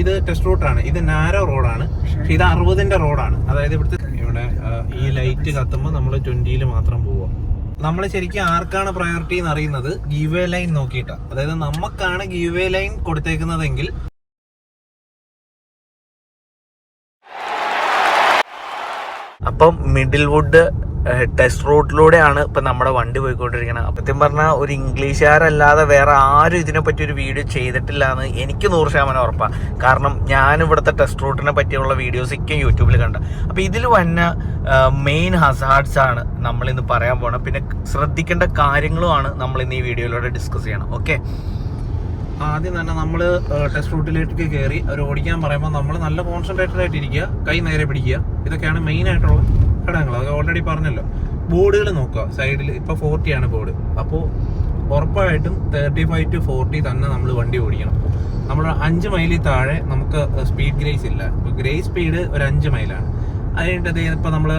ഇത് ടെസ്റ്റ് റൂട്ടാണ്, ഇത് നാരോ റോഡാണ്, പക്ഷെ ഇത് 60ന്റെ റോഡാണ്. അതായത് ഇവിടുത്തെ ഇവിടെ ഈ ലൈറ്റ് കത്തുമ്പോൾ നമ്മൾ 20ൽ മാത്രം പോവുക. നമ്മൾ ശരിക്കും ആർക്കാണ് പ്രയോറിറ്റി എന്ന് അറിയുന്നത് ഗീവ് വേ ലൈൻ നോക്കിയിട്ടാണ്. അതായത് നമുക്കാണ് ഗീവ് വേ ലൈൻ കൊടുത്തേക്കുന്നതെങ്കിൽ അപ്പം മിഡിൽ വുഡ് ടെസ്റ്റ് റൂട്ടിലൂടെയാണ് ഇപ്പം നമ്മുടെ വണ്ടി പോയിക്കൊണ്ടിരിക്കുന്നത്. സത്യം പറഞ്ഞാൽ ഒരു ഇംഗ്ലീഷുകാരല്ലാതെ വേറെ ആരും ഇതിനെപ്പറ്റി ഒരു വീഡിയോ ചെയ്തിട്ടില്ല എന്ന് എനിക്ക് 100% ഉറപ്പാണ്. കാരണം ഞാൻ ഇവിടുത്തെ ടെസ്റ്റ് റൂട്ടിനെ പറ്റിയുള്ള വീഡിയോസൊക്കെ യൂട്യൂബിൽ കണ്ട. അപ്പോൾ ഇതിൽ വന്ന മെയിൻ ഹസാർഡ്സ് ആണ് നമ്മളിന്ന് പറയാൻ പോകണം. പിന്നെ ശ്രദ്ധിക്കേണ്ട കാര്യങ്ങളുമാണ് നമ്മളിന്ന് ഈ വീഡിയോയിലൂടെ ഡിസ്കസ് ചെയ്യണം. ഓക്കെ, ആദ്യം തന്നെ നമ്മൾ ടെസ്റ്റ് റൂട്ടിലേക്ക് കയറി അവർ ഓടിക്കാൻ പറയുമ്പോൾ നമ്മൾ നല്ല കോൺസെൻട്രേറ്റഡ് ആയിട്ട് ഇരിക്കുക, കൈ നേരെ പിടിക്കുക. ഇതൊക്കെയാണ് മെയിൻ ആയിട്ടുള്ള ഘടകങ്ങൾ. അത് ഓൾറെഡി പറഞ്ഞല്ലോ. ബോർഡുകൾ നോക്കുക, സൈഡിൽ ഇപ്പോൾ 40 ആണ് ബോർഡ്. അപ്പോൾ ഉറപ്പായിട്ടും 35 to 40 തന്നെ നമ്മൾ വണ്ടി ഓടിക്കണം. നമ്മൾ 5 മൈലിൽ താഴെ നമുക്ക് സ്പീഡ് ഗ്രേസ് ഇല്ല. ഇപ്പോൾ ഗ്രേസ് സ്പീഡ് ഒരു 5 മൈലാണ്. അത് കഴിഞ്ഞിട്ട് ഇപ്പോൾ നമ്മൾ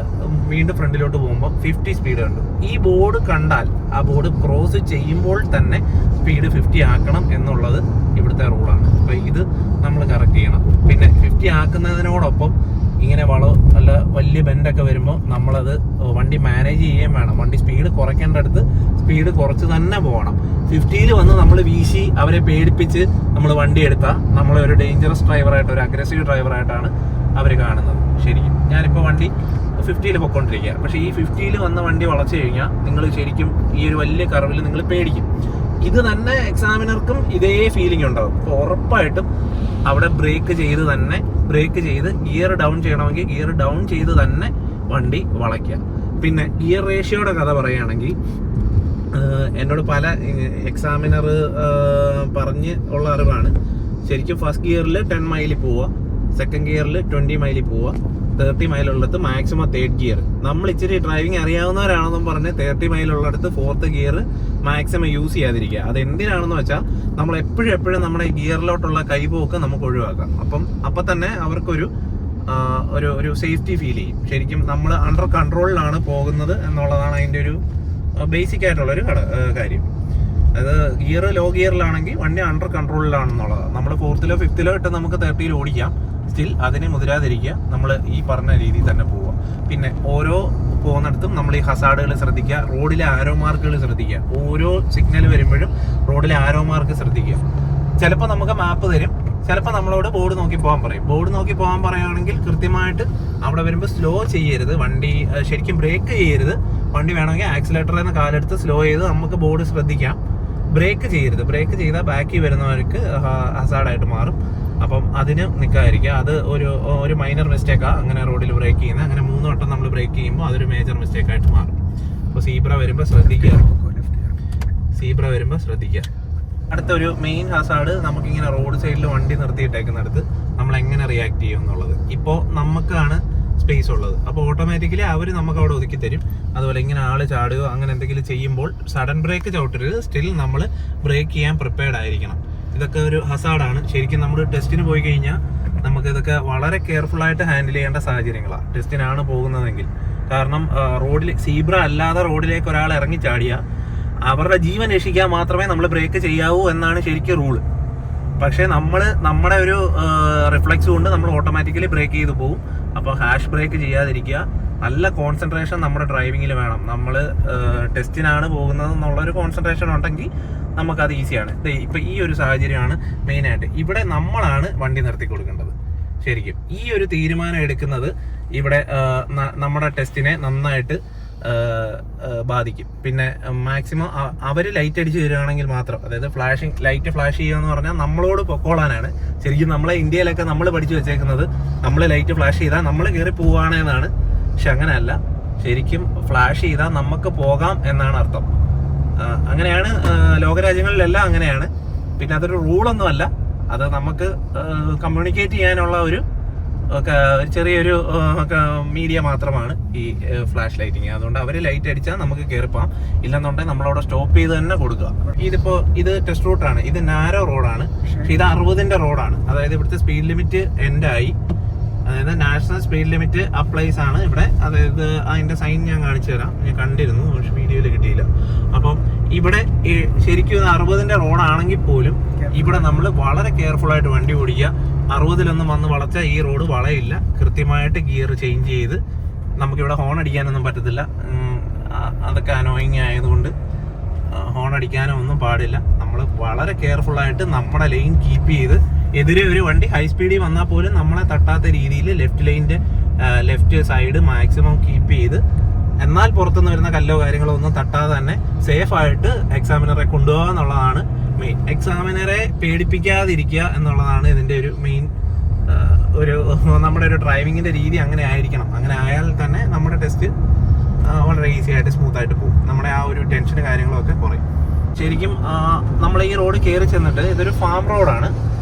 വീണ്ടും ഫ്രണ്ടിലോട്ട് പോകുമ്പോൾ 50 സ്പീഡ് ഉണ്ട്. ഈ ബോർഡ് കണ്ടാൽ ആ ബോർഡ് ക്രോസ് ചെയ്യുമ്പോൾ തന്നെ സ്പീഡ് 50 ആക്കണം എന്നുള്ളത് ഇവിടുത്തെ റൂളാണ്. അപ്പോൾ ഇത് നമ്മൾ കറക്റ്റ് ചെയ്യണം. പിന്നെ 50 ആക്കുന്നതിനോടൊപ്പം ഇങ്ങനെ അല്ല വലിയ ബെൻഡൊക്കെ വരുമ്പോൾ നമ്മളത് വണ്ടി മാനേജ് ചെയ്യുകയും വേണം. വണ്ടി സ്പീഡ് കുറയ്ക്കേണ്ടടുത്ത് സ്പീഡ് കുറച്ച് തന്നെ പോകണം. 50ൽ വന്ന് നമ്മൾ വീശി അവരെ പേടിപ്പിച്ച് നമ്മൾ വണ്ടി എടുത്താൽ നമ്മളെ ഒരു ഡേഞ്ചറസ് ഡ്രൈവറായിട്ട്, ഒരു അഗ്രസീവ് ഡ്രൈവറായിട്ടാണ് അവർ കാണുന്നത്. ശരിക്കും ഞാനിപ്പോൾ വണ്ടി 50ൽ പൊയ്ക്കൊണ്ടിരിക്കുക. പക്ഷേ ഈ 50ൽ വന്ന വണ്ടി വളച്ചു കഴിഞ്ഞാൽ നിങ്ങൾ ശരിക്കും ഈ ഒരു വലിയ കർവിൽ നിങ്ങൾ പേടിക്കും. ഇത് തന്നെ എക്സാമിനർക്കും ഇതേ ഫീലിംഗ് ഉണ്ടാവും. അപ്പോൾ ഉറപ്പായിട്ടും അവിടെ ബ്രേക്ക് ചെയ്ത് ഗിയർ ഡൗൺ ചെയ്യണമെങ്കിൽ ഗിയർ ഡൗൺ ചെയ്ത് തന്നെ വണ്ടി വളയ്ക്കുക. പിന്നെ ഗിയർ റേഷ്യോയുടെ കഥ പറയുകയാണെങ്കിൽ എന്നോട് പല എക്സാമിനർ പറഞ്ഞ് ഉള്ള അറിവാണ്. ശരിക്കും ഫസ്റ്റ് ഗിയറിൽ 10 മൈലിൽ പോവുക, സെക്കൻഡ് ഗിയറിൽ 20 മൈലിൽ പോവുക, 30 മൈലുള്ളിടത്ത് മാക്സിമം 3rd ഗിയർ. നമ്മൾ ഇച്ചിരി ഡ്രൈവിംഗ് അറിയാവുന്നവരാണെന്നും പറഞ്ഞ് 30 മൈലുള്ളിടത്ത് 4th ഗിയർ മാക്സിമം യൂസ് ചെയ്യാതിരിക്കുക. അത് എന്തിനാണെന്ന് വെച്ചാൽ നമ്മൾ എപ്പോഴും നമ്മുടെ ഗിയറിലോട്ടുള്ള കൈപോക്ക് നമുക്ക് ഒഴിവാക്കാം. അപ്പം തന്നെ അവർക്കൊരു ഒരു സേഫ്റ്റി ഫീൽ ചെയ്യും. ശരിക്കും നമ്മൾ അണ്ടർ കൺട്രോളിലാണ് പോകുന്നത് എന്നുള്ളതാണ് അതിൻ്റെ ഒരു ബേസിക് ആയിട്ടുള്ളൊരു കാര്യം. അത് ഗിയർ ലോ ഗിയറിലാണെങ്കിൽ വണ്ടി അണ്ടർ കൺട്രോളിലാണെന്നുള്ളതാണ്. നമ്മൾ 4th-ലോ 5th-ലോ ഇട്ട് നമുക്ക് 30ൽ ഓടിക്കാം. സ്റ്റിൽ അതിനെ മുതിരാതിരിക്കുക. നമ്മൾ ഈ പറഞ്ഞ രീതിയിൽ തന്നെ പോവുക. പിന്നെ ഓരോ പോകുന്നിടത്തും നമ്മൾ ഈ ഹസാർഡുകൾ ശ്രദ്ധിക്കുക, റോഡിലെ ആരോ മാർക്കുകൾ ശ്രദ്ധിക്കുക. ഓരോ സിഗ്നൽ വരുമ്പോഴും റോഡിലെ ആരോ മാർക്ക് ശ്രദ്ധിക്കുക. ചിലപ്പോൾ നമുക്ക് മാപ്പ് തരും, ചിലപ്പോൾ നമ്മളോട് ബോർഡ് നോക്കി പോകാൻ പറയും. ബോർഡ് നോക്കി പോകാൻ പറയുകയാണെങ്കിൽ കൃത്യമായിട്ട് അവിടെ വരുമ്പോൾ സ്ലോ ചെയ്യരുത്, വണ്ടി ശരിക്കും ബ്രേക്ക് ചെയ്യരുത്. വണ്ടി വേണമെങ്കിൽ ആക്സിലേറ്ററിൽ നിന്ന് കാലെടുത്ത് സ്ലോ ചെയ്ത് നമുക്ക് ബോർഡ് ശ്രദ്ധിക്കാം. ബ്രേക്ക് ചെയ്യരുത്. ബ്രേക്ക് ചെയ്താൽ ബാക്കി വരുന്നവർക്ക് ഹസാർഡായിട്ട് മാറും. അപ്പം അതിന് നിൽക്കാതിരിക്കുക. അത് ഒരു മൈനർ മിസ്റ്റേക്കാണ് അങ്ങനെ റോഡിൽ ബ്രേക്ക് ചെയ്യുന്നത്. അങ്ങനെ 3 വട്ടം നമ്മൾ ബ്രേക്ക് ചെയ്യുമ്പോൾ അതൊരു മേജർ മിസ്റ്റേക്കായിട്ട് മാറും. അപ്പോൾ സീബ്ര വരുമ്പോൾ ശ്രദ്ധിക്കുക. അടുത്തൊരു മെയിൻ ഹസാർഡ് നമുക്കിങ്ങനെ റോഡ് സൈഡിൽ വണ്ടി നിർത്തിയിട്ടേക്കുന്നിടത്ത് നമ്മൾ എങ്ങനെ റിയാക്ട് ചെയ്യും എന്നുള്ളത്. ഇപ്പോൾ നമുക്കാണ് സ്പേസ് ഉള്ളത്. അപ്പോൾ ഓട്ടോമാറ്റിക്കലി അവർ നമുക്ക് അവിടെ ഒതുക്കി തരും. അതുപോലെ ഇങ്ങനെ ആള് ചാടുകയോ അങ്ങനെ എന്തെങ്കിലും ചെയ്യുമ്പോൾ സഡൻ ബ്രേക്ക് ചവിട്ടരുത്. സ്റ്റിൽ നമ്മൾ ബ്രേക്ക് ചെയ്യാൻ പ്രിപ്പയർഡ് ആയിരിക്കണം. ഇതൊക്കെ ഒരു ഹസാർഡാണ്. ശരിക്കും നമ്മൾ ടെസ്റ്റിന് പോയി കഴിഞ്ഞാൽ നമുക്ക് ഇതൊക്കെ വളരെ കെയർഫുള്ളായിട്ട് ഹാൻഡിൽ ചെയ്യേണ്ട സാഹചര്യങ്ങളാണ് ടെസ്റ്റിനാണ് പോകുന്നതെങ്കിൽ. കാരണം റോഡിൽ സീബ്ര അല്ലാതെ റോഡിലേക്ക് ഒരാൾ ഇറങ്ങി ചാടിയാൽ അവരുടെ ജീവൻ രക്ഷിക്കാൻ മാത്രമേ നമ്മൾ ബ്രേക്ക് ചെയ്യാവൂ എന്നാണ് ശരിക്കും റൂള്. പക്ഷേ നമ്മുടെ ഒരു റിഫ്ലെക്സ് കൊണ്ട് നമ്മൾ ഓട്ടോമാറ്റിക്കലി ബ്രേക്ക് ചെയ്ത് പോകും. അപ്പോൾ ഹാഷ് ബ്രേക്ക് ചെയ്യാതിരിക്കുക. നല്ല കോൺസെൻട്രേഷൻ നമ്മുടെ ഡ്രൈവിങ്ങിൽ വേണം. നമ്മൾ ടെസ്റ്റിനാണ് പോകുന്നത് എന്നുള്ളൊരു കോൺസെൻട്രേഷൻ ഉണ്ടെങ്കിൽ നമുക്കത് ഈസിയാണ്. ഇപ്പം ഈ ഒരു സാഹചര്യമാണ് മെയിനായിട്ട്. ഇവിടെ നമ്മളാണ് വണ്ടി നിർത്തി കൊടുക്കേണ്ടത്. ശരിക്കും ഈ ഒരു തീരുമാനം എടുക്കുന്നത് ഇവിടെ നമ്മുടെ ടെസ്റ്റിനെ നന്നായിട്ട് ബാധിക്കും. പിന്നെ മാക്സിമം അവർ ലൈറ്റ് അടിച്ച് തരികയാണെങ്കിൽ മാത്രം, അതായത് ലൈറ്റ് ഫ്ലാഷ് ചെയ്യുക എന്ന് പറഞ്ഞാൽ നമ്മളോട് പൊക്കോളാനാണ്. ശരിക്കും നമ്മളെ ഇന്ത്യയിലൊക്കെ നമ്മൾ പഠിച്ചു വെച്ചേക്കുന്നത് നമ്മൾ ലൈറ്റ് ഫ്ലാഷ് ചെയ്താൽ നമ്മൾ കയറി പോവുകയാണെന്നാണ്. പക്ഷെ അങ്ങനെയല്ല. ശരിക്കും ഫ്ലാഷ് ചെയ്താൽ നമുക്ക് പോകാം എന്നാണ് അർത്ഥം. അങ്ങനെയാണ് ലോകരാജ്യങ്ങളിലെല്ലാം അങ്ങനെയാണ്. പിന്നെ അതൊരു റൂളൊന്നുമല്ല, അത് നമുക്ക് കമ്മ്യൂണിക്കേറ്റ് ചെയ്യാനുള്ള ഒരു ചെറിയൊരു മീഡിയ മാത്രമാണ് ഈ ഫ്ലാഷ് ലൈറ്റിങ്. അതുകൊണ്ട് അവർ ലൈറ്റ് അടിച്ചാൽ നമുക്ക് കയറിപ്പോകാം. ഇല്ലെന്നുണ്ടെങ്കിൽ നമ്മളവിടെ സ്റ്റോപ്പ് ചെയ്ത് തന്നെ കൊടുക്കുക. ഇത് ടെസ്റ്റ് റൂട്ടാണ്, ഇത് നാരോ റോഡാണ്, പക്ഷെ ഇത് 60ന്റെ റോഡാണ്. അതായത് ഇവിടുത്തെ സ്പീഡ് ലിമിറ്റ് എൻഡായി. അതായത് നാഷണൽ സ്പീഡ് ലിമിറ്റ് അപ്ലൈസ് ആണ് ഇവിടെ. അതായത് അതിന്റെ സൈൻ ഞാൻ കാണിച്ചു തരാം. ഞാൻ കണ്ടിരുന്നു, പക്ഷെ വീഡിയോയിൽ കിട്ടിയില്ല. അപ്പം ഇവിടെ ശരിക്കും 60ന്റെ റോഡാണെങ്കിൽ പോലും ഇവിടെ നമ്മൾ വളരെ കെയർഫുൾ ആയിട്ട് വണ്ടി ഓടിക്കുക. 60-ലൊന്നും വന്ന് വളച്ചാൽ ഈ റോഡ് വളയില്ല. കൃത്യമായിട്ട് ഗിയർ ചേഞ്ച് ചെയ്ത്, നമുക്കിവിടെ ഹോൺ അടിക്കാനൊന്നും പറ്റത്തില്ല. അതൊക്കെ അനോയിങ് ആയതുകൊണ്ട് ഹോൺ അടിക്കാനോ ഒന്നും പാടില്ല. നമ്മൾ വളരെ കെയർഫുൾ ആയിട്ട് നമ്മുടെ ലൈൻ കീപ്പ് ചെയ്ത്, എതിരെ ഒരു വണ്ടി ഹൈ സ്പീഡിൽ വന്നാൽ പോലും നമ്മളെ തട്ടാത്ത രീതിയിൽ ലെഫ്റ്റ് സൈഡ് മാക്സിമം കീപ്പ് ചെയ്ത്, എന്നാൽ പുറത്തുനിന്ന് വരുന്ന കല്ലോ കാര്യങ്ങളോ ഒന്നും തട്ടാതെ തന്നെ സേഫ് ആയിട്ട് എക്സാമിനറെ കൊണ്ടുപോകുക എന്നുള്ളതാണ് മെയിൻ. എക്സാമിനറെ പേടിപ്പിക്കാതിരിക്കുക എന്നുള്ളതാണ് ഇതിന്റെ ഒരു മെയിൻ നമ്മുടെ ഒരു ഡ്രൈവിങ്ങിന്റെ രീതി അങ്ങനെ ആയിരിക്കണം. അങ്ങനെ ആയാൽ തന്നെ നമ്മുടെ ടെസ്റ്റ് വളരെ ഈസി ആയിട്ട് സ്മൂത്ത് ആയിട്ട് പോകും. നമ്മുടെ ആ ഒരു ടെൻഷന് കാര്യങ്ങളൊക്കെ കുറയും. ശരിക്കും നമ്മൾ ഈ റോഡ് കയറി ചെന്നിട്ട് ഇതൊരു ഫാം റോഡാണ്.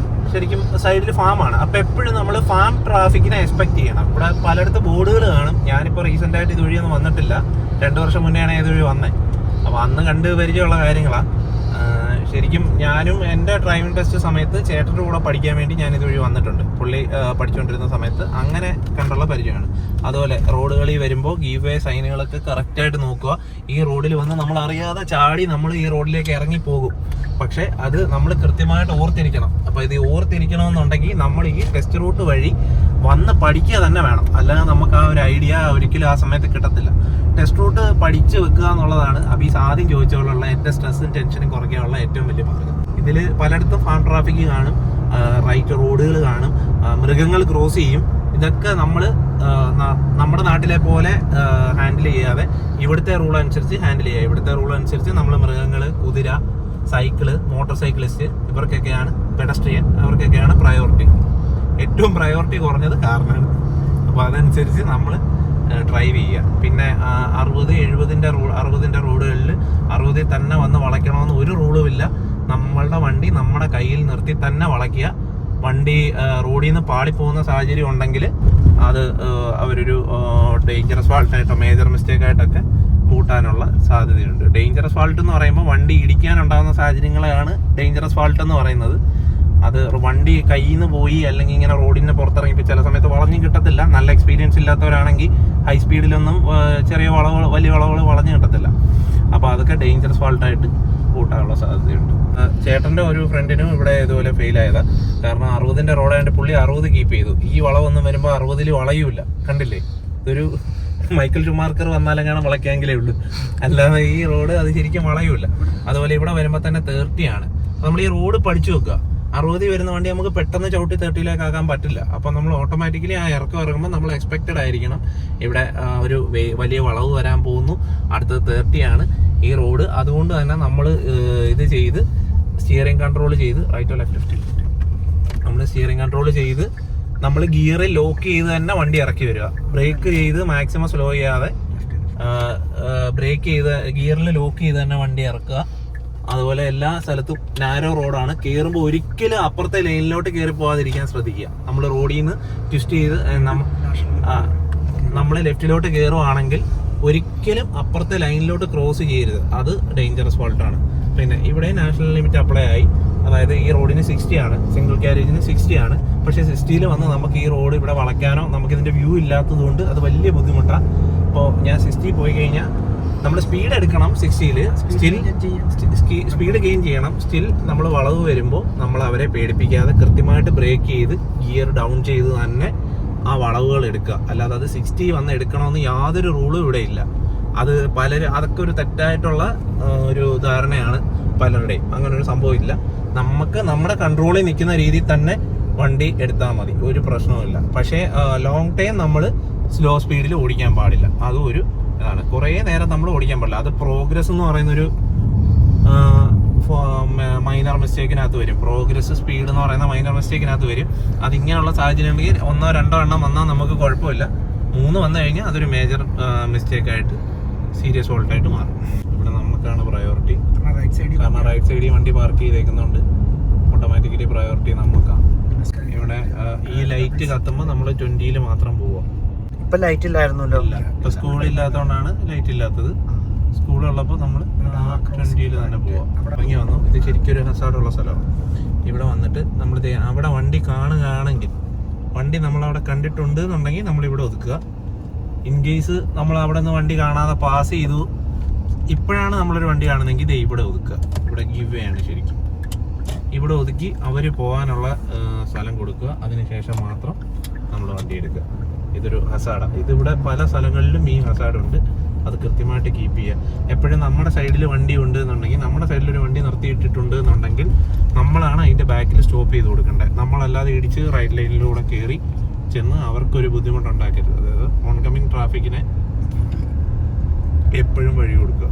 ശരിക്കും സൈഡിൽ ഫാമാണ്. അപ്പോൾ എപ്പോഴും നമ്മൾ ഫാം ട്രാഫിക്കിനെ എക്സ്പെക്ട് ചെയ്യണം. ഇവിടെ പലയിടത്ത് ബോർഡുകൾ കാണും. ഞാനിപ്പോൾ റീസെൻ്റ് ആയിട്ട് ഇതുവഴിയൊന്നും വന്നിട്ടില്ല. 2 വർഷം മുന്നെയാണ് ഇതുവഴി വന്നത്. അപ്പോൾ അന്ന് കണ്ട് പരിചയമുള്ള കാര്യങ്ങളാണ്. ശരിക്കും ഞാനും എൻ്റെ ഡ്രൈവിംഗ് ടെസ്റ്റ് സമയത്ത് ചേട്ടൻ്റെ കൂടെ പഠിക്കാൻ വേണ്ടി ഞാൻ ഇതുവഴി വന്നിട്ടുണ്ട്. പുള്ളി പഠിച്ചുകൊണ്ടിരുന്ന സമയത്ത് അങ്ങനെ കണ്ടുള്ള പരിചയമാണ്. അതുപോലെ റോഡുകളിൽ വരുമ്പോൾ ഗീവ് വേ സൈനുകളൊക്കെ കറക്റ്റായിട്ട് നോക്കുക. ഈ റോഡിൽ വന്ന് നമ്മൾ അറിയാതെ ചാടി നമ്മൾ ഈ റോഡിലേക്ക് ഇറങ്ങി പോകും. പക്ഷേ അത് നമ്മൾ കൃത്യമായിട്ട് ഓർത്തിരിക്കണം. അപ്പോൾ ഇത് ഓർത്തിരിക്കണമെന്നുണ്ടെങ്കിൽ നമ്മൾ ഈ ടെസ്റ്റ് റൂട്ട് വഴി വന്ന് പഠിക്കുക തന്നെ വേണം. അല്ലാതെ നമുക്ക് ആ ഒരു ഐഡിയ ഒരിക്കലും ആ സമയത്ത് കിട്ടത്തില്ല. ടെസ്റ്റ് റൂട്ട് പഠിച്ച് വെക്കുക എന്നുള്ളതാണ് അബീസ് ആദ്യം ചോദിച്ചോളുള്ള എൻ്റെ സ്ട്രെസ്സും ടെൻഷനും കുറയ്ക്കാനുള്ള ഏറ്റവും വലിയ മാർഗ്ഗം. ഇതിൽ പലയിടത്തും ഫാം ട്രാഫിക് കാണും, റൈറ്റ് റോഡുകൾ കാണും, മൃഗങ്ങൾ ക്രോസ് ചെയ്യും. ഇതൊക്കെ നമ്മൾ നമ്മുടെ നാട്ടിലെ പോലെ ഹാൻഡിൽ ചെയ്യാതെ ഇവിടുത്തെ റൂൾ അനുസരിച്ച് ഹാൻഡിൽ ചെയ്യുക. ഇവിടുത്തെ റൂൾ അനുസരിച്ച് നമ്മൾ മൃഗങ്ങൾ, കുതിര, സൈക്കിള്, മോട്ടോർ സൈക്കിളിസ്റ്റ് ഇവർക്കൊക്കെയാണ്, പെഡസ്ട്രിയൻ അവർക്കൊക്കെയാണ് പ്രയോറിറ്റി. ഏറ്റവും പ്രയോറിറ്റി കുറഞ്ഞത് കാറിനാണ്. അപ്പോൾ അതനുസരിച്ച് നമ്മൾ ഡ്രൈവ് ചെയ്യുക. പിന്നെ 60-70ന്റെ റോഡുകളിൽ 60 തന്നെ വന്ന് വളയ്ക്കണമെന്ന് ഒരു റൂളുമില്ല. നമ്മളുടെ വണ്ടി നമ്മുടെ കയ്യിൽ നിർത്തി തന്നെ വളയ്ക്കുക. വണ്ടി റോഡിൽ നിന്ന് പാളിപ്പോകുന്ന സാഹചര്യം ഉണ്ടെങ്കിൽ അത് അവരൊരു ഡേഞ്ചറസ് ഫാൾട്ടായിട്ടോ മേജർ മിസ്റ്റേക്ക് ആയിട്ടൊക്കെ കൂട്ടാനുള്ള സാധ്യതയുണ്ട്. ഡേഞ്ചറസ് ഫാൾട്ട് എന്ന് പറയുമ്പോൾ വണ്ടി ഇടിക്കാനുണ്ടാകുന്ന സാഹചര്യങ്ങളെയാണ് ഡേഞ്ചറസ് ഫാൾട്ട് എന്ന് പറയുന്നത്. അത് വണ്ടി കയ്യിൽ നിന്ന് പോയി അല്ലെങ്കിൽ ഇങ്ങനെ റോഡിന് പുറത്തിറങ്ങിപ്പോൾ ചില സമയത്ത് വളഞ്ഞു കിട്ടത്തില്ല. നല്ല എക്സ്പീരിയൻസ് ഇല്ലാത്തവരാണെങ്കിൽ ഹൈ സ്പീഡിലൊന്നും ചെറിയ വളവുകൾ, വലിയ വളവുകൾ വളഞ്ഞു കിട്ടത്തില്ല. അപ്പോൾ അതൊക്കെ ഡേഞ്ചറസ് ഫാൾട്ടായിട്ട് കൂട്ടാനുള്ള സാധ്യതയുണ്ട്. ചേട്ടൻ്റെ ഒരു ഫ്രണ്ടിനും ഇവിടെ ഇതുപോലെ ഫെയിൽ ആയതാണ്. കാരണം 60ന്റെ റോഡായിട്ട് പുള്ളി 60 കീപ്പ് ചെയ്തു. ഈ വളവൊന്നും വരുമ്പോൾ 60ൽ വളയൂല. കണ്ടില്ലേ, ഇതൊരു മൈക്കിൾ ഷുമാർക്കർ വന്നാലെങ്ങാണ് വളയ്ക്കാമെങ്കിലേ ഉള്ളൂ. അല്ലാതെ ഈ റോഡ് അത് ശരിക്കും വളയൂല. അതുപോലെ ഇവിടെ വരുമ്പോൾ തന്നെ 30 ആണ്. നമ്മൾ ഈ റോഡ് പഠിച്ചു വെക്കുക. 60 വരുന്ന വണ്ടി നമുക്ക് പെട്ടെന്ന് ചവിട്ടി 30ലേക്ക് ആക്കാൻ പറ്റില്ല. അപ്പം നമ്മൾ ഓട്ടോമാറ്റിക്കലി ആ ഇറക്കം ഇറങ്ങുമ്പോൾ നമ്മൾ എക്സ്പെക്റ്റഡ് ആയിരിക്കണം ഇവിടെ ഒരു വലിയ വളവ് വരാൻ പോകുന്നു, അടുത്തത് 30 ആണ് ഈ റോഡ്. അതുകൊണ്ട് തന്നെ നമ്മൾ ഇത് ചെയ്ത് സ്റ്റിയറിംഗ് കൺട്രോൾ ചെയ്ത് റൈറ്റോ ലെഫ്റ്റ് നമ്മൾ സ്റ്റിയറിംഗ് കൺട്രോൾ ചെയ്ത് നമ്മൾ ഗിയറിൽ ലോക്ക് ചെയ്ത് തന്നെ വണ്ടി ഇറക്കി വരിക. ബ്രേക്ക് ചെയ്ത് മാക്സിമം സ്ലോ ചെയ്യാതെ ബ്രേക്ക് ചെയ്ത് ഗിയറിൽ ലോക്ക് ചെയ്ത് തന്നെ വണ്ടി ഇറക്കുക. അതുപോലെ എല്ലാ സ്ഥലത്തും നാരോ റോഡാണ്. കയറുമ്പോൾ ഒരിക്കലും അപ്പുറത്തെ ലൈനിലോട്ട് കയറി പോകാതിരിക്കാൻ ശ്രദ്ധിക്കുക. നമ്മൾ റോഡിൽ നിന്ന് ട്വിസ്റ്റ് ചെയ്ത് നമ്മൾ ലെഫ്റ്റിലോട്ട് കയറുവാണെങ്കിൽ ഒരിക്കലും അപ്പുറത്തെ ലൈനിലോട്ട് ക്രോസ് ചെയ്യരുത്. അത് ഡേഞ്ചറസ് ഫാൾട്ടാണ്. പിന്നെ ഇവിടെ നാഷണൽ ലിമിറ്റ് അപ്ലൈ ആയി. അതായത് ഈ റോഡിന് 60 ആണ്, സിംഗിൾ ക്യാരേജിന് 60 ആണ്. പക്ഷേ 60ൽ വന്ന് നമുക്ക് ഈ റോഡ് ഇവിടെ വളയ്ക്കാനോ നമുക്കിതിൻ്റെ വ്യൂ ഇല്ലാത്തത് കൊണ്ട് അത് വലിയ ബുദ്ധിമുട്ടാണ്. ഇപ്പോൾ ഞാൻ 60 പോയി കഴിഞ്ഞാൽ നമ്മൾ സ്പീഡ് എടുക്കണം. 60ൽ സ്റ്റിൽ സ്പീഡ് ഗെയിൻ ചെയ്യണം. സ്റ്റിൽ നമ്മൾ വളവ് വരുമ്പോൾ നമ്മൾ അവരെ പേടിപ്പിക്കാതെ കൃത്യമായിട്ട് ബ്രേക്ക് ചെയ്ത് ഗിയർ ഡൗൺ ചെയ്ത് തന്നെ ആ വളവുകൾ എടുക്കുക. അല്ലാതെ അത് 60 വന്ന് എടുക്കണമെന്ന് യാതൊരു റൂളും ഇവിടെ ഇല്ല. അത് അതൊക്കെ ഒരു തെറ്റായിട്ടുള്ള ഒരു ധാരണയാണ് പലരുടെയും. അങ്ങനെ ഒരു സംഭവം ഇല്ല. നമുക്ക് നമ്മുടെ കൺട്രോളിൽ നിൽക്കുന്ന രീതിയിൽ തന്നെ വണ്ടി എടുത്താൽ മതി, ഒരു പ്രശ്നവുമില്ല. പക്ഷേ ലോങ് ടൈം നമ്മൾ സ്ലോ സ്പീഡിൽ ഓടിക്കാൻ പാടില്ല. അതും ഒരു ഇതാണ്. കുറേ നേരം നമ്മൾ ഓടിക്കാൻ പാടില്ല. അത് പ്രോഗ്രസ് എന്ന് പറയുന്നൊരു മൈനർ മിസ്റ്റേക്കിനകത്ത് വരും. പ്രോഗ്രസ് സ്പീഡ് എന്ന് പറയുന്ന മൈനർ മിസ്റ്റേക്കിനകത്ത് വരും. അതിങ്ങനെയുള്ള സാഹചര്യം ഉണ്ടെങ്കിൽ 1-2 എണ്ണം വന്നാൽ നമുക്ക് കുഴപ്പമില്ല. 3 വന്നു കഴിഞ്ഞാൽ അതൊരു മേജർ മിസ്റ്റേക്കായിട്ട് സീരിയസ് ഫോൾട്ടായിട്ട് മാറും. ഇവിടെ നമുക്കാണ് പ്രയോറിറ്റി. കാരണം റൈറ്റ് സൈഡിൽ വണ്ടി പാർക്ക് ചെയ്തേക്കുന്നുണ്ട്. ഓട്ടോമാറ്റിക്കലി പ്രയോറിറ്റി നമുക്കാണ്. ഇവിടെ ഈ ലൈറ്റ് കത്തുമ്പോൾ നമ്മൾ 20ൽ മാത്രം പോവാം. ഇപ്പൊ ലൈറ്റ് ഇല്ലായിരുന്നല്ലോ. ഇപ്പൊ സ്കൂളില്ലാത്തതുകൊണ്ടാണ് ലൈറ്റ് ഇല്ലാത്തത്. സ്കൂളുള്ളപ്പോൾ നമ്മൾ 20ൽ തന്നെ പോവാം. ഇറങ്ങി വന്നു. ഇത് ശരിക്കും ഒരു ഹസാർഡുള്ള സ്ഥലമാണ്. ഇവിടെ വന്നിട്ട് നമ്മൾ അവിടെ വണ്ടി കാണുകയാണെങ്കിൽ വണ്ടി നമ്മളവിടെ കണ്ടിട്ടുണ്ട് എന്നുണ്ടെങ്കിൽ നമ്മളിവിടെ ഒതുക്കുക. ഇൻ കേസ് നമ്മൾ അവിടെ നിന്ന് വണ്ടി കാണാതെ പാസ് ചെയ്തു, ഇപ്പോഴാണ് നമ്മളൊരു വണ്ടി കാണുന്നതെങ്കിൽ ഇത് ഇവിടെ ഒതുക്കുക. ഇവിടെ ഗിവ് വേ ആണ് ശരിക്കും. ഇവിടെ ഒതുക്കി അവർ പോകാനുള്ള സ്ഥലം കൊടുക്കുക. അതിനുശേഷം മാത്രം നമ്മൾ വണ്ടി എടുക്കുക. ഇതൊരു ഹസാഡാണ്. ഇതിവിടെ പല സ്ഥലങ്ങളിലും ഈ ഹസാഡുണ്ട്. അത് കൃത്യമായിട്ട് കീപ്പ് ചെയ്യുക. എപ്പോഴും നമ്മുടെ സൈഡിൽ വണ്ടി ഉണ്ട് എന്നുണ്ടെങ്കിൽ, നമ്മുടെ സൈഡിൽ ഒരു വണ്ടി നിർത്തിയിട്ടിട്ടുണ്ട് എന്നുണ്ടെങ്കിൽ നമ്മളാണ് അതിൻ്റെ ബാക്കിൽ സ്റ്റോപ്പ് ചെയ്ത് കൊടുക്കേണ്ടത്. നമ്മളല്ലാതെ ഇടിച്ച് റൈറ്റ് ലൈനിലൂടെ കയറി ചെന്ന് അവർക്കൊരു ബുദ്ധിമുട്ടുണ്ടാക്കരുത്. അതായത് ഓൺകമ്മിങ് ട്രാഫിക്കിനെ എപ്പോഴും വഴി കൊടുക്കുക.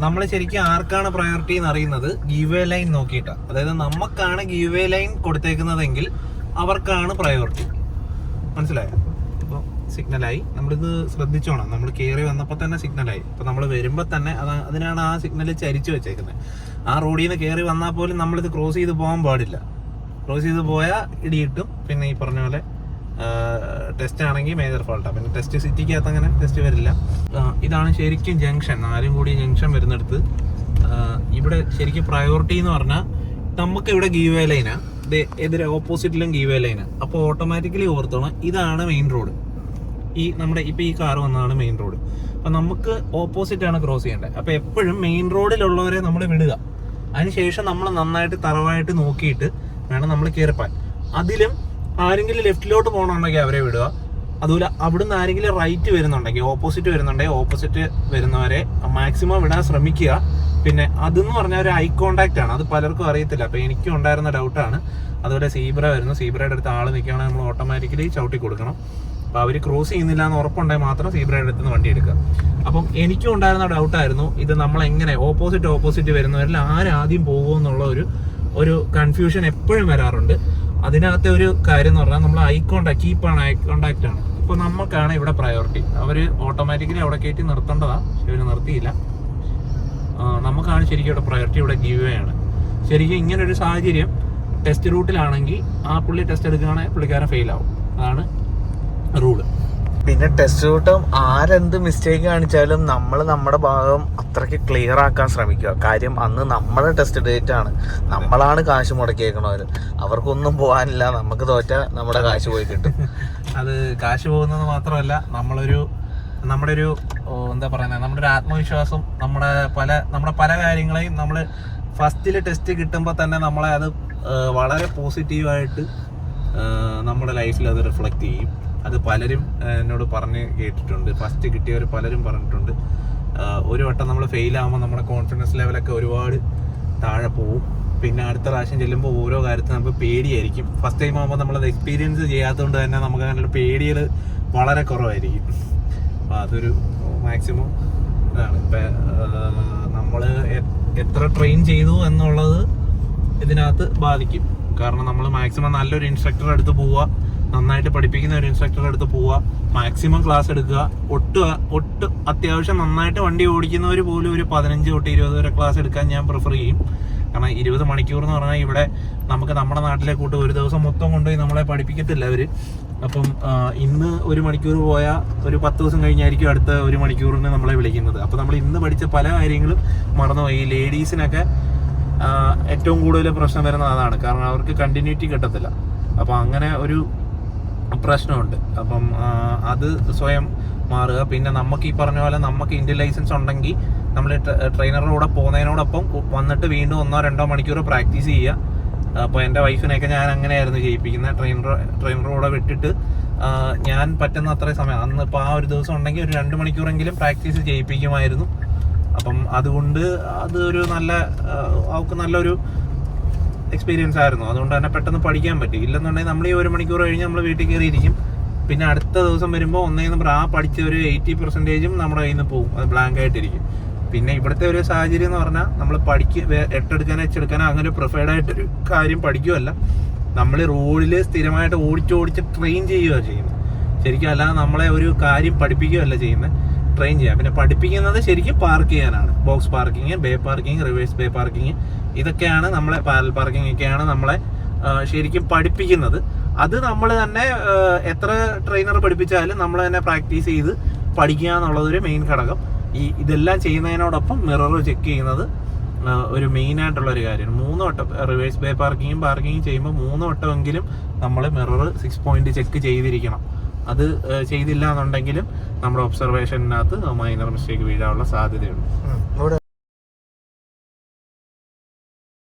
നമ്മൾ ശരിക്കും ആർക്കാണ് പ്രയോറിറ്റി എന്ന് അറിയുന്നത് ഗീവ് വേ ലൈൻ നോക്കിയിട്ടാണ്. അതായത് നമുക്കാണ് ഗീവ് വേ ലൈൻ കൊടുത്തേക്കുന്നതെങ്കിൽ അവർക്കാണ് പ്രയോറിറ്റി. മനസ്സിലായോ? അപ്പോൾ സിഗ്നലായി, നമ്മളിത് ശ്രദ്ധിച്ചോണം. നമ്മൾ കയറി വന്നപ്പോൾ തന്നെ സിഗ്നലായി. അപ്പോൾ നമ്മൾ വരുമ്പോൾ തന്നെ അതിനാണ് ആ സിഗ്നൽ ചരിച്ചു വെച്ചേക്കുന്നത്. ആ റോഡിൽ നിന്ന് കയറി വന്നാൽ പോലും നമ്മളിത് ക്രോസ് ചെയ്ത് പോകാൻ പാടില്ല. ക്രോസ് ചെയ്ത് പോയാൽ ഇടിയിട്ടും പിന്നെ ഈ പറഞ്ഞ പോലെ ടെസ്റ്റ് ആണെങ്കിൽ മേജർ ഫോൾട്ടാണ്. പിന്നെ ടെസ്റ്റ് സിറ്റിക്കകത്ത് അങ്ങനെ ടെസ്റ്റ് വരില്ല. ഇതാണ് ശരിക്കും ജംഗ്ഷൻ, നാലും കൂടി ജംഗ്ഷൻ വരുന്നിടത്ത്. ഇവിടെ ശരിക്കും പ്രയോറിറ്റി എന്ന് പറഞ്ഞാൽ നമുക്ക് ഇവിടെ ഗീവ് വേ ലൈനാണ്, എതിരെ ഓപ്പോസിറ്റിലും ഗീവ് വേ ലൈനാണ്. അപ്പോൾ ഓട്ടോമാറ്റിക്കലി ഓർത്തോണം ഇതാണ് മെയിൻ റോഡ്. ഈ നമ്മുടെ ഇപ്പം ഈ കാർ വന്നതാണ് മെയിൻ റോഡ്. അപ്പം നമുക്ക് ഓപ്പോസിറ്റാണ് ക്രോസ് ചെയ്യേണ്ടത്. അപ്പോൾ എപ്പോഴും മെയിൻ റോഡിലുള്ളവരെ നമ്മൾ വിടുക. അതിനുശേഷം നമ്മൾ നന്നായിട്ട് തറവായിട്ട് നോക്കിയിട്ട് വേണം നമ്മൾ കയറിപ്പാൻ. അതിലും ആരെങ്കിലും ലെഫ്റ്റിലോട്ട് പോകണമെന്നുണ്ടെങ്കിൽ അവരെ വിടുക. അതുപോലെ അവിടുന്ന് ആരെങ്കിലും റൈറ്റ് വരുന്നുണ്ടെങ്കിൽ, ഓപ്പോസിറ്റ് വരുന്നുണ്ടെങ്കിൽ ഓപ്പോസിറ്റ് വരുന്നവരെ മാക്സിമം വിടാൻ ശ്രമിക്കുക. പിന്നെ അതെന്ന് പറഞ്ഞാൽ ഒരു ഐ കോണ്ടാക്റ്റ് ആണ്. അത് പലർക്കും അറിയത്തില്ല. അപ്പോൾ എനിക്കും ഉണ്ടായിരുന്ന ഡൗട്ടാണ്. അതുപോലെ സീബ്ര വരുന്നു, സീബ്രയുടെ അടുത്ത് ആൾ നിൽക്കുകയാണെങ്കിൽ നമ്മൾ ഓട്ടോമാറ്റിക്കലി ചവിട്ടി കൊടുക്കണം. അപ്പോൾ അവർ ക്രോസ് ചെയ്യുന്നില്ല എന്ന് ഉറപ്പുണ്ടെങ്കിൽ മാത്രം സീബ്രയുടെ അടുത്ത് നിന്ന് വണ്ടി എടുക്കുക. അപ്പം എനിക്കും ഉണ്ടായിരുന്ന ഡൗട്ടായിരുന്നു ഇത് നമ്മളെങ്ങനെ ഓപ്പോസിറ്റ് വരുന്നവരിൽ ആരാദ്യം പോകുമെന്നുള്ള ഒരു കൺഫ്യൂഷൻ എപ്പോഴും വരാറുണ്ട്. അതിനകത്തെ ഒരു കാര്യം എന്ന് പറഞ്ഞാൽ നമ്മൾ ഐ കോണ്ടാക്റ്റ് ആണ്. ഇപ്പോൾ നമുക്കാണ് ഇവിടെ പ്രയോറിറ്റി. അവർ ഓട്ടോമാറ്റിക്കലി അവിടെ കയറ്റി നിർത്തേണ്ടതാണ്, പക്ഷെ ഇവർ നിർത്തിയില്ല. നമുക്കാണ് ശരിക്കും ഇവിടെ പ്രയോറിറ്റി. ഇവിടെ ഗീവ് വേ ആണ്. ശരിക്കും ഇങ്ങനൊരു സാഹചര്യം ടെസ്റ്റ് റൂട്ടിലാണെങ്കിൽ ആ പുള്ളി ടെസ്റ്റ് എടുക്കുകയാണെങ്കിൽ പുള്ളിക്കാരൻ ഫെയിൽ ആവും. അതാണ് റൂള്. പിന്നെ ടെസ്റ്റ് റൂട്ടും ആരെന്ത് മിസ്റ്റേക്ക് കാണിച്ചാലും നമ്മൾ നമ്മുടെ ഭാഗം അത്രയ്ക്ക് ക്ലിയർ ആക്കാൻ ശ്രമിക്കുക. കാര്യം അന്ന് നമ്മുടെ ടെസ്റ്റ് ഡേറ്റ് ആണ്, നമ്മളാണ് കാശ് മുടക്കിയേക്കണവർ. അവർക്കൊന്നും പോകാനില്ല. നമുക്ക് തോറ്റാൽ നമ്മുടെ കാശ് പോയി കിട്ടും. അത് കാശ് പോകുന്നത് മാത്രമല്ല, നമ്മുടെ ഒരു എന്താ പറയുന്നത്, നമ്മുടെ ഒരു ആത്മവിശ്വാസം, നമ്മുടെ പല കാര്യങ്ങളെയും നമ്മൾ ഫസ്റ്റിൽ ടെസ്റ്റ് കിട്ടുമ്പോൾ തന്നെ നമ്മളെ അത് വളരെ പോസിറ്റീവായിട്ട് നമ്മുടെ ലൈഫിൽ അത് റിഫ്ലക്റ്റ് ചെയ്യും. അത് പലരും എന്നോട് പറഞ്ഞ് കേട്ടിട്ടുണ്ട്. ഫസ്റ്റ് കിട്ടിയവർ പലരും പറഞ്ഞിട്ടുണ്ട്. ഒരു വട്ടം നമ്മൾ ഫെയിൽ ആകുമ്പോൾ നമ്മുടെ കോൺഫിഡൻസ് ലെവലൊക്കെ ഒരുപാട് താഴെ പോവും. പിന്നെ അടുത്ത പ്രാവശ്യം ചെല്ലുമ്പോൾ ഓരോ കാര്യത്തിൽ നമുക്ക് പേടിയായിരിക്കും. ഫസ്റ്റ് ടൈം ആകുമ്പോൾ നമ്മളത് എക്സ്പീരിയൻസ് ചെയ്യാത്തതുകൊണ്ട് തന്നെ നമുക്ക് അങ്ങനെ പേടികൾ വളരെ കുറവായിരിക്കും. അപ്പോൾ അതൊരു മാക്സിമം ഇതാണ്. ഇപ്പം നമ്മൾ എത്ര ട്രെയിൻ ചെയ്തു എന്നുള്ളത് ഇതിനകത്ത് ബാധിക്കും. കാരണം നമ്മൾ മാക്സിമം നല്ലൊരു ഇൻസ്ട്രക്ടറുടെ അടുത്ത് പോവുക, നന്നായിട്ട് പഠിപ്പിക്കുന്ന ഒരു ഇൻസ്ട്രക്ടറുടെ അടുത്ത് പോവുക, മാക്സിമം ക്ലാസ് എടുക്കുക. ഒട്ട് അത്യാവശ്യം നന്നായിട്ട് വണ്ടി ഓടിക്കുന്നവർ പോലും ഒരു 15 തൊട്ട് 20 വരെ ക്ലാസ് എടുക്കാൻ ഞാൻ പ്രിഫർ ചെയ്യും. കാരണം 20 മണിക്കൂർ എന്ന് പറഞ്ഞാൽ ഇവിടെ നമുക്ക് നമ്മുടെ നാട്ടിലെ കൂട്ട് ഒരു ദിവസം മൊത്തം കൊണ്ടുപോയി നമ്മളെ പഠിപ്പിക്കത്തില്ല അവർ. അപ്പം ഇന്ന് 1 മണിക്കൂർ പോയാൽ ഒരു 10 ദിവസം കഴിഞ്ഞായിരിക്കും അടുത്ത 1 മണിക്കൂറിന് നമ്മളെ വിളിക്കുന്നത്. അപ്പോൾ നമ്മൾ ഇന്ന് പഠിച്ച പല കാര്യങ്ങളും മറന്നുപോയി. ലേഡീസിനൊക്കെ ഏറ്റവും കൂടുതൽ പ്രശ്നം വരുന്നത് അതാണ്. കാരണം അവർക്ക് കണ്ടിന്യൂറ്റി കിട്ടത്തില്ല. അപ്പോൾ അങ്ങനെ ഒരു പ്രശ്നമുണ്ട്. അപ്പം അത് സ്വയം മാറുക. പിന്നെ നമുക്ക് ഈ പറഞ്ഞ പോലെ നമുക്ക് ഇന്ത്യൻ ലൈസൻസ് ഉണ്ടെങ്കിൽ നമ്മൾ ട്രെയിനറുടെ കൂടെ പോകുന്നതിനോടൊപ്പം വന്നിട്ട് വീണ്ടും 1-2 മണിക്കൂർ പ്രാക്ടീസ് ചെയ്യുക. അപ്പോൾ എൻ്റെ വൈഫിനെയൊക്കെ ഞാൻ അങ്ങനെയായിരുന്നു ചെയ്യിപ്പിക്കുന്നത്. ട്രെയിനറുടെ കൂടെ വിട്ടിട്ട് ഞാൻ പറ്റുന്ന അത്രയും സമയം, അന്ന് ഇപ്പോൾ ആ ഒരു ദിവസം ഉണ്ടെങ്കിൽ ഒരു 2 മണിക്കൂറെങ്കിലും പ്രാക്ടീസ് ചെയ്യിപ്പിക്കുമായിരുന്നു. അപ്പം അതുകൊണ്ട് അത് ഒരു അവർക്ക് നല്ലൊരു എക്സ്പീരിയൻസ് ആയിരുന്നു. അതുകൊണ്ട് തന്നെ പെട്ടെന്ന് പഠിക്കാൻ പറ്റി. ഇല്ലെന്നുണ്ടെങ്കിൽ നമ്മൾ ഈ 1 മണിക്കൂർ കഴിഞ്ഞ് നമ്മൾ വീട്ടിൽ കയറിയിരിക്കും. പിന്നെ അടുത്ത ദിവസം വരുമ്പോൾ പഠിച്ച ഒരു 80% നമ്മുടെ കയ്യിൽ നിന്ന് പോകും. അത് ബ്ലാങ്ക് ആയിട്ടിരിക്കും. പിന്നെ ഇവിടുത്തെ ഒരു സാഹചര്യം എന്ന് പറഞ്ഞാൽ നമ്മൾ എട്ടെടുക്കാനോ എച്ചെടുക്കാനോ അങ്ങനെ ഒരു പ്രിഫേർഡ് ആയിട്ടൊരു കാര്യം പഠിക്കുകയല്ല. നമ്മൾ റോഡിൽ സ്ഥിരമായിട്ട് ഓടിച്ച് ട്രെയിൻ ചെയ്യുകയാണ് ചെയ്യുന്നത്. ശരിക്കും അല്ലാതെ നമ്മളെ ഒരു കാര്യം പഠിപ്പിക്കുകയല്ല ചെയ്യുന്നത്, ട്രെയിൻ ചെയ്യാം. പിന്നെ പഠിപ്പിക്കുന്നത് ശരിക്കും പാർക്ക് ചെയ്യാനാണ്. Box parking, bay parking, reverse bay parking, ഇതൊക്കെയാണ് നമ്മളെ പാരൽ പാർക്കിംഗ് ഒക്കെയാണ് നമ്മളെ ശരിക്കും പഠിപ്പിക്കുന്നത്. അത് നമ്മൾ തന്നെ എത്ര ട്രെയിനർ പഠിപ്പിച്ചാലും നമ്മൾ തന്നെ പ്രാക്ടീസ് ചെയ്ത് പഠിക്കുക എന്നുള്ളതൊരു മെയിൻ ഘടകം. ഇതെല്ലാം ചെയ്യുന്നതിനോടൊപ്പം മിറർ ചെക്ക് ചെയ്യുന്നത് ഒരു മെയിൻ ആയിട്ടുള്ള ഒരു കാര്യമാണ്. 3 വട്ടം റിവേഴ്സ് ബേ പാർക്കിങ്ങും ചെയ്യുമ്പോൾ 3 വട്ടമെങ്കിലും നമ്മൾ മിറർ 6 പോയിന്റ് ചെക്ക് ചെയ്തിരിക്കണം. അത് ചെയ്തില്ല എന്നുണ്ടെങ്കിലും നമ്മുടെ ഒബ്സർവേഷനകത്ത് മൈനർ മിസ്റ്റേക്ക് വീഴാനുള്ള സാധ്യതയുണ്ട്. ഇവിടെ